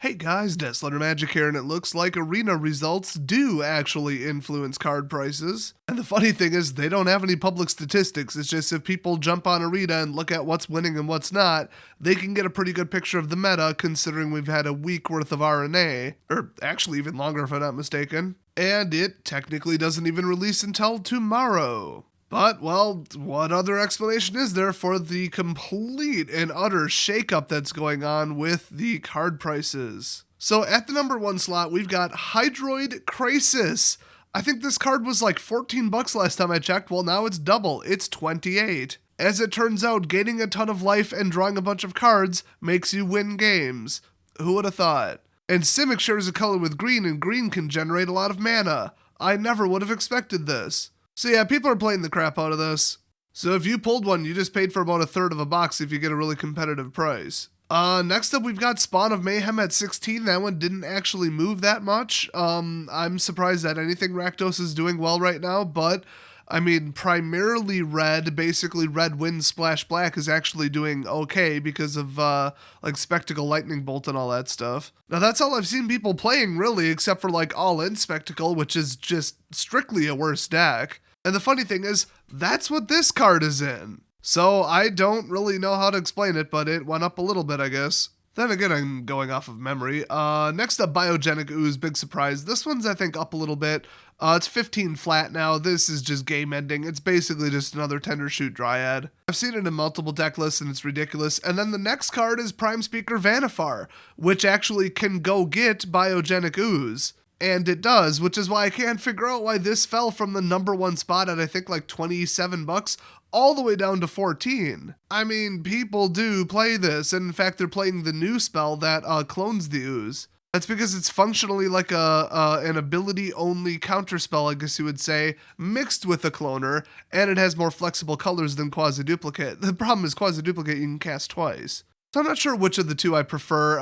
Hey guys, Deslater Magic here, and it looks like arena results do actually influence card prices. And the funny thing is, they don't have any public statistics. It's just if people jump on arena and look at what's winning and what's not, they can get a pretty good picture of the meta, considering we've had a week worth of RNA, or actually even longer if I'm not mistaken. And it technically doesn't even release until tomorrow. But, well, what other explanation is there for the complete and utter shakeup that's going on with the card prices? So at the number 1 slot, we've got Hydroid Crisis. I think this card was like $14 last time I checked. Well, now it's double. It's 28. As it turns out, gaining a ton of life and drawing a bunch of cards makes you win games. Who would have thought? And Simic shares a color with green, and green can generate a lot of mana. I never would have expected this. So yeah, people are playing the crap out of this. So if you pulled one, you just paid for about a third of a box if you get a really competitive price. Next up, we've got Spawn of Mayhem at 16. That one didn't actually move that much. I'm surprised that anything Rakdos is doing well right now, but I mean, primarily red, basically red wind splash black is actually doing okay because of like Spectacle Lightning Bolt and all that stuff. Now that's all I've seen people playing really, except for like All In Spectacle, which is just strictly a worse deck. And the funny thing is, that's what this card is in. So I don't really know how to explain it, but it went up a little bit, I guess. Then again, I'm going off of memory. Next up, Biogenic Ooze, big surprise. This one's, I think, up a little bit. It's 15 flat now. This is just game ending. It's basically just another Tender Shoot Dryad. I've seen it in multiple deck lists, and it's ridiculous. And then the next card is Prime Speaker Vanifar, which actually can go get Biogenic Ooze. And it does, which is why I can't figure out why this fell from the number 1 spot at I think like $27 all the way down to 14. I mean, people do play this, and in fact they're playing the new spell that clones the ooze. That's because it's functionally like an ability-only counterspell, I guess you would say, mixed with a cloner, and it has more flexible colors than Quasi-Duplicate. The problem is Quasi-Duplicate you can cast twice. So I'm not sure which of the two I prefer.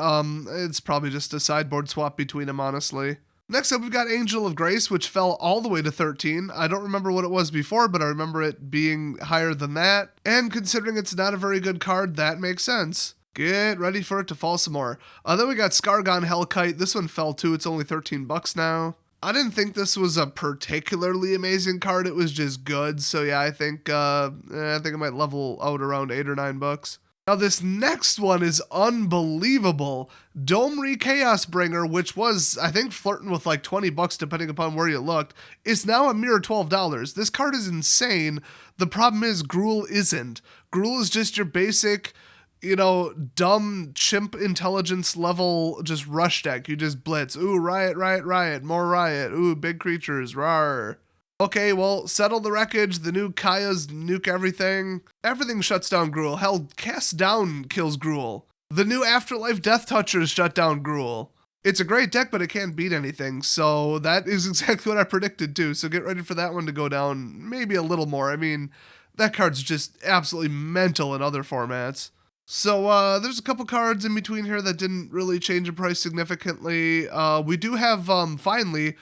It's probably just a sideboard swap between them, honestly. Next up, we've got Angel of Grace, which fell all the way to 13. I don't remember what it was before, but I remember it being higher than that. And considering it's not a very good card, that makes sense. Get ready for it to fall some more. Then we it Scargon Hellkite. This one fell too. It's only $13 now. I didn't think this was a particularly amazing card. It was just good. So yeah, I think it might level out around $8 or $9. Now this next one is unbelievable. Domri Chaos Bringer, which was, I think, flirting with like $20 depending upon where you looked, is now a mere $12. This card is insane. The problem is Gruul isn't. Gruul is just your basic, dumb chimp intelligence level just rush deck. You just blitz. Ooh, riot, riot, riot. More riot. Ooh, big creatures. Rawr. Okay, well, settle the wreckage, the new Kaya's nuke everything. Everything shuts down Gruul. Hell, Cast Down kills Gruul. The new Afterlife Death Touchers shut down Gruul. It's a great deck, but it can't beat anything, so that is exactly what I predicted too, so get ready for that one to go down maybe a little more. I mean, that card's just absolutely mental in other formats. So there's a couple cards in between here that didn't really change in price significantly. We do have, finally,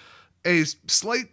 a slight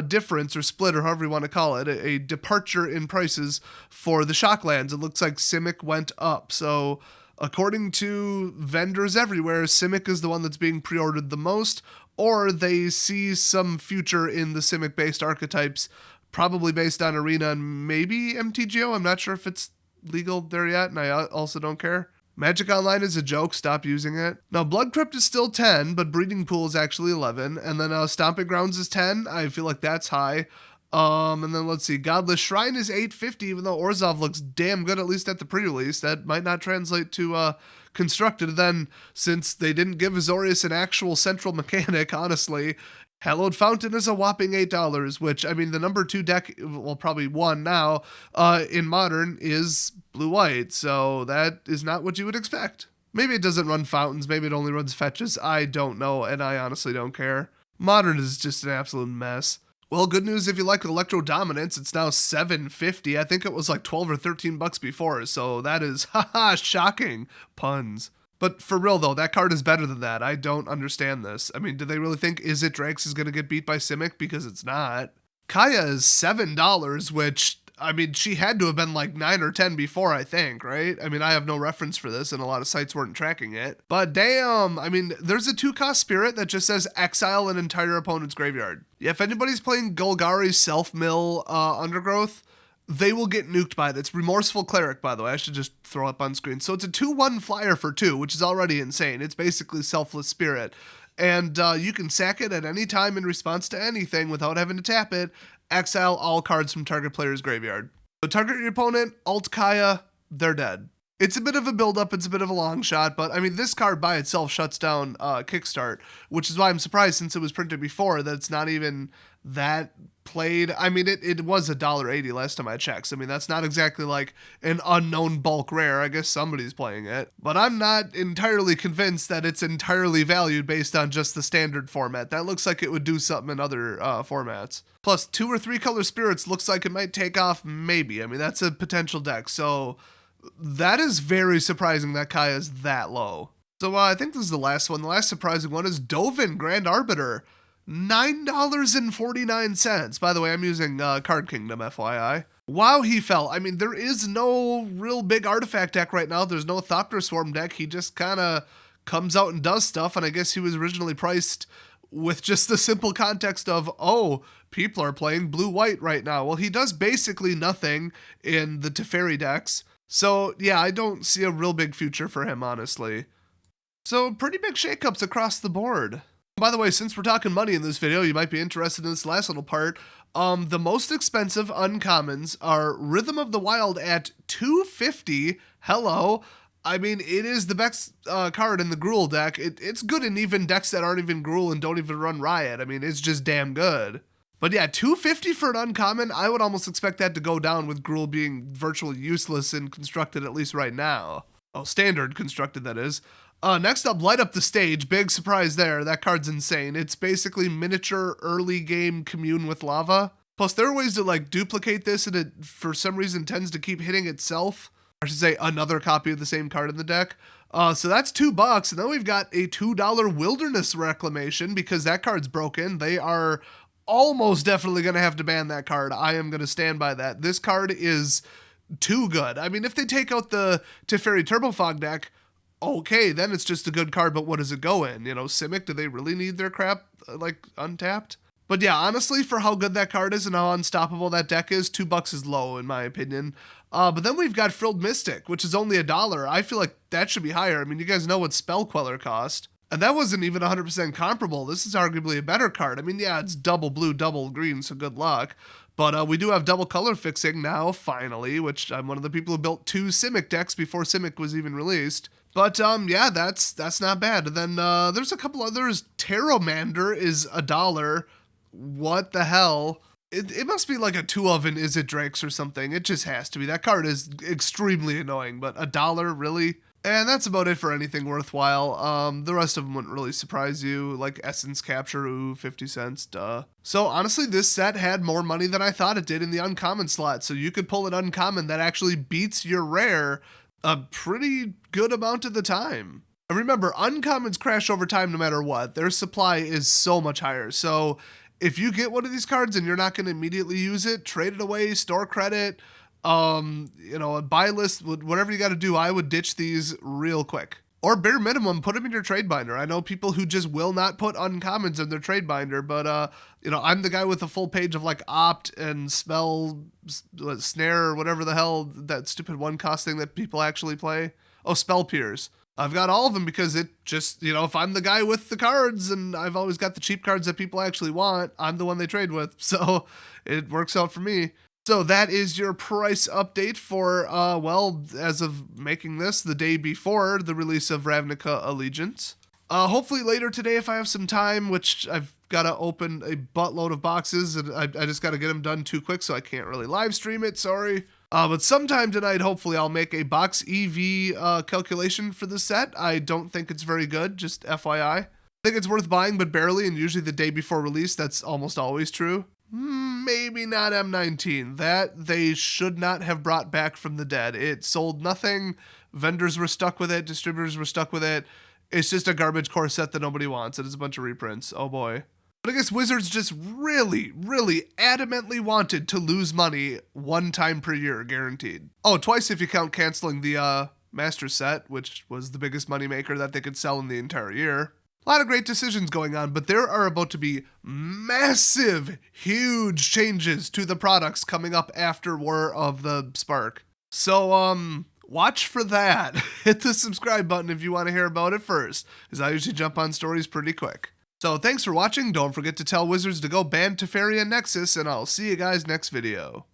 difference or split or however you want to call it, a departure in prices for the Shocklands. It looks like Simic went up. So according to vendors everywhere, Simic is the one that's being pre-ordered the most, or they see some future in the Simic based archetypes, probably based on Arena and maybe MTGO. I'm not sure if it's legal there yet, and I also don't care. Magic Online is a joke, stop using it. Now, Blood Crypt is still 10, but Breeding Pool is actually 11. And then Stomping Grounds is 10. I feel like that's high. And then let's see, Godless Shrine is $8.50, even though Orzhov looks damn good, at least at the pre-release. That might not translate to Constructed. Then, since they didn't give Azorius an actual central mechanic, honestly, Hallowed Fountain is a whopping $8, which, I mean, the number 2 deck, well, probably 1 now, in Modern is blue-white, so that is not what you would expect. Maybe it doesn't run fountains, maybe it only runs fetches, I don't know, and I honestly don't care. Modern is just an absolute mess. Well, good news if you like Electro Dominance, it's now $7.50. I think it was like $12 or $13 before, so that is, haha, shocking. Puns. But for real though, that card is better than that. I don't understand this. I mean, do they really think Izzet Drax is going to get beat by Simic? Because it's not. Kaya is $7, which I mean, she had to have been like 9 or 10 before, I think, right? I mean, I have no reference for this, and a lot of sites weren't tracking it. But damn, I mean, there's a 2-cost spirit that just says exile an entire opponent's graveyard. Yeah, if anybody's playing Golgari's self-mill Undergrowth, they will get nuked by it. It's Remorseful Cleric, by the way. I should just throw up on screen. So it's a 2/1 flyer for 2, which is already insane. It's basically Selfless Spirit. And you can sack it at any time in response to anything without having to tap it. Exile all cards from target player's graveyard. So target your opponent, alt Kaya, they're dead. It's a bit of a build-up, it's a bit of a long shot, but I mean, this card by itself shuts down Kickstart, which is why I'm surprised, since it was printed before, that it's not even that played. I mean, it was $1.80 last time I checked. So, I mean, that's not exactly like an unknown bulk rare. I guess somebody's playing it. But I'm not entirely convinced that it's entirely valued based on just the standard format. That looks like it would do something in other formats. Plus, 2 or 3 color spirits looks like it might take off, maybe. I mean, that's a potential deck. So that is very surprising that Kaya is that low. So I think this is the last one. The last surprising one is Dovin, Grand Arbiter. $9.49. By the way, I'm using Card Kingdom, FYI. Wow, he fell. I mean, there is no real big artifact deck right now. There's no Thopter Swarm deck. He just kind of comes out and does stuff, and I guess he was originally priced with just the simple context of, oh, people are playing blue-white right now. Well, he does basically nothing in the Teferi decks. So, yeah, I don't see a real big future for him, honestly. So, pretty big shakeups across the board. By the way, since we're talking money in this video, you might be interested in this last little part. The most expensive uncommons are Rhythm of the Wild at $250. Hello. I mean, it is the best card in the Gruul deck. It's good in even decks that aren't even Gruul and don't even run Riot. I mean, it's just damn good. But yeah, $250 for an uncommon, I would almost expect that to go down with Gruul being virtually useless and constructed, at least right now. Oh, standard constructed, that is. Next up, Light Up the Stage. Big surprise there. That card's insane. It's basically miniature early game Commune with Lava. Plus, there are ways to like duplicate this, and it, for some reason, tends to keep hitting itself. Or I should say, another copy of the same card in the deck. So that's $2. And then we've got a $2 Wilderness Reclamation, because that card's broken. They are almost definitely going to have to ban that card. I am going to stand by that. This card is too good. I mean, if they take out the Teferi Turbofog deck, okay, then it's just a good card, but what does it go in? You know, Simic, do they really need their crap, like, untapped? But yeah, honestly, for how good that card is and how unstoppable that deck is, $2 is low, in my opinion. But then we've got Frilled Mystic, which is only $1. I feel like that should be higher. I mean, you guys know what Spell Queller cost. And that wasn't even 100% comparable. This is arguably a better card. I mean, yeah, it's double blue, double green, so good luck. But we do have double color fixing now, finally, which I'm one of the people who built 2 Simic decks before Simic was even released. But yeah, that's not bad. And then there's a couple others. Terramander is $1. What the hell? It must be like a 2-of-an Is It Drakes or something. It just has to be. That card is extremely annoying, but $1, really? And that's about it for anything worthwhile. The rest of them wouldn't really surprise you, like Essence Capture, ooh, 50 cents, duh. So honestly, this set had more money than I thought it did in the uncommon slot, so you could pull an uncommon that actually beats your rare a pretty good amount of the time. And remember, uncommons crash over time no matter what. Their supply is so much higher, so if you get one of these cards and you're not going to immediately use it, trade it away, store credit, you know, a buy list, whatever you got to do, I would ditch these real quick. Or bare minimum, put them in your trade binder. I know people who just will not put uncommons in their trade binder, but, you know, I'm the guy with a full page of, like, Opt and Spell, Snare, or whatever the hell, that stupid one-cost thing that people actually play. Oh, Spell Pierce. I've got all of them because it just, you know, if I'm the guy with the cards and I've always got the cheap cards that people actually want, I'm the one they trade with. So it works out for me. So that is your price update for, well, as of making this, the day before the release of Ravnica Allegiance. Hopefully later today, if I have some time, which I've got to open a buttload of boxes, and I just got to get them done too quick, so I can't really live stream it, sorry. But sometime tonight, hopefully, I'll make a box EV calculation for the set. I don't think it's very good, just FYI. I think it's worth buying, but barely, and usually the day before release, that's almost always true. Maybe not M19. That they should not have brought back from the dead. It sold nothing. Vendors were stuck with it. Distributors were stuck with it. It's just a garbage core set that nobody wants. It is a bunch of reprints. Oh boy. But I guess Wizards just really, really adamantly wanted to lose money one time per year, guaranteed. Oh, twice if you count canceling the Master Set, which was the biggest moneymaker that they could sell in the entire year. A lot of great decisions going on, but there are about to be massive, huge changes to the products coming up after War of the Spark. So, watch for that. Hit the subscribe button if you want to hear about it first, as I usually jump on stories pretty quick. So thanks for watching. Don't forget to tell Wizards to go ban Teferi and Nexus, and I'll see you guys next video.